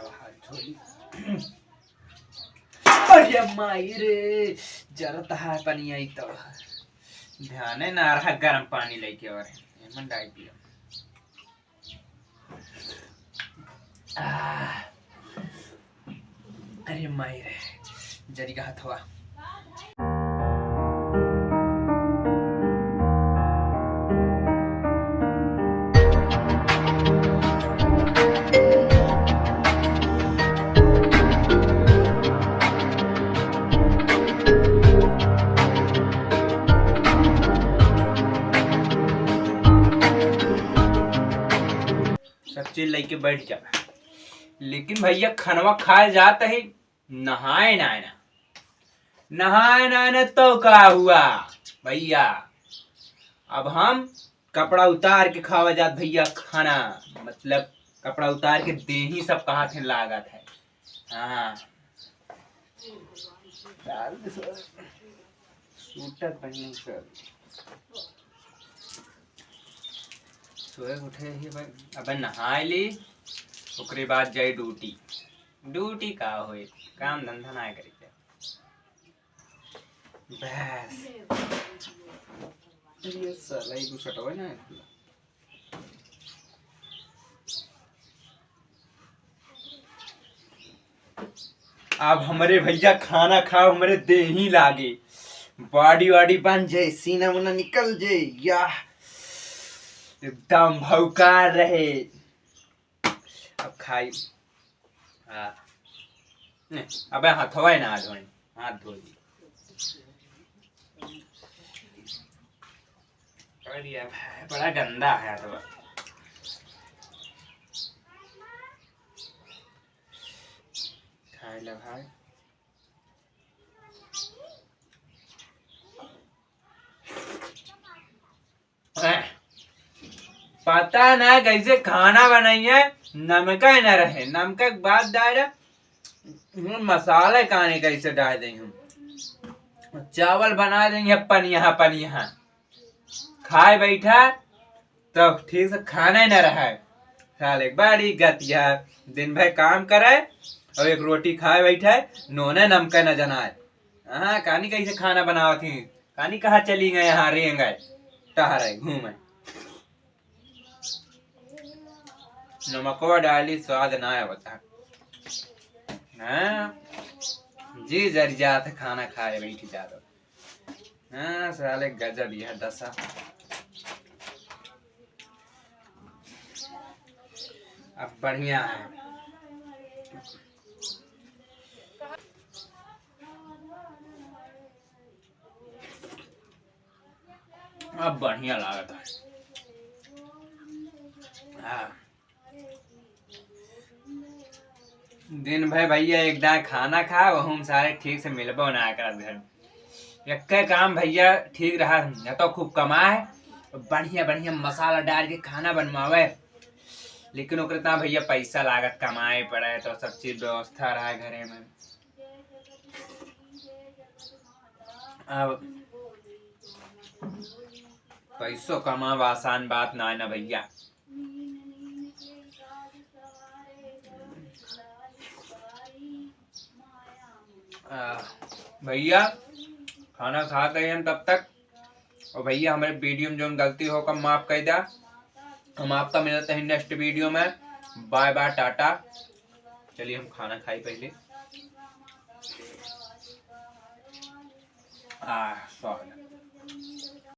हाथ धोली। अरे माई रे जरत है पानी आई तो ध्यान है ना रहा गर्म पानी लेके और एमन डाल दिया। अरे माई रे जरी का हाथ हुआ। सब चीज लेके बैठ जा, लेकिन भैया खनवा खाए जाते ही नहाए ना तो क्या हुआ भैया। अब हम कपड़ा उतार के खावा जात भैया खाना, मतलब कपड़ा उतार के दे ही सब कहा थे लागत है। हाँ सूटर पहन कर सोए उठे ही भाई, अब नहाए ली ओकरे बाद जाए ड्यूटी। ड्यूटी का होए काम धंधा ना करी बस ये साला ही कुछ हटवा ना। अब हमारे भैया खाना खाओ हमारे दे ही लागे, बॉडी वाडी बन जाए, सीना मुना निकल जाए, या एकदम भौकार रहे। अब खाई अब हाथ धोए ना, हाथ धो दी। बड़ा गंदा है तो खाए ला भाई। पता ना कैसे खाना बनाइए, नमक न रहे, नमक के बाद डायरेक्ट मसाले काने कैसे डाल देंगे, चावल बना देंगे पनिया खाए बैठा तो ठीक से खाना न रहा है। साले बड़ी गतिया दिन भर काम करे और एक रोटी खाए बैठा है, नोने नमक न जनाए। हाँ कहानी कैसे खाना बनावा थी, कहानी कहाँ चली गए, यहाँ रेंग गए टहरे घूमे। नमकवा डाली स्वाद ना आया बता। हाँ जी जर जात खाना खाए बैठी जाता। हाँ साले गजब यह दशा। अब बढ़िया है, अब बढ़िया लागत है। हाँ दिन भर भैया एक दाएं खाना खा वह सारे ठीक से मिलबो ना कर घर। एक काम भैया ठीक रहा, या तो खूब कमाए बढ़िया बढ़िया मसाला डाल के खाना बनवावे, लेकिन ओकरे भैया पैसा लागत कमाए पड़े तो सब चीज व्यवस्था रहा घरे में। अब पैसों कमाव आसान बात ना है ना भैया। भैया खाना खाते हैं तब तक, और भैया हमारे वीडियो में जो गलती हो कम माफ कर दिया। हम आपका मिलते हैं नेक्स्ट वीडियो में, बाय बाय टाटा। चलिए हम खाना खाई पहले।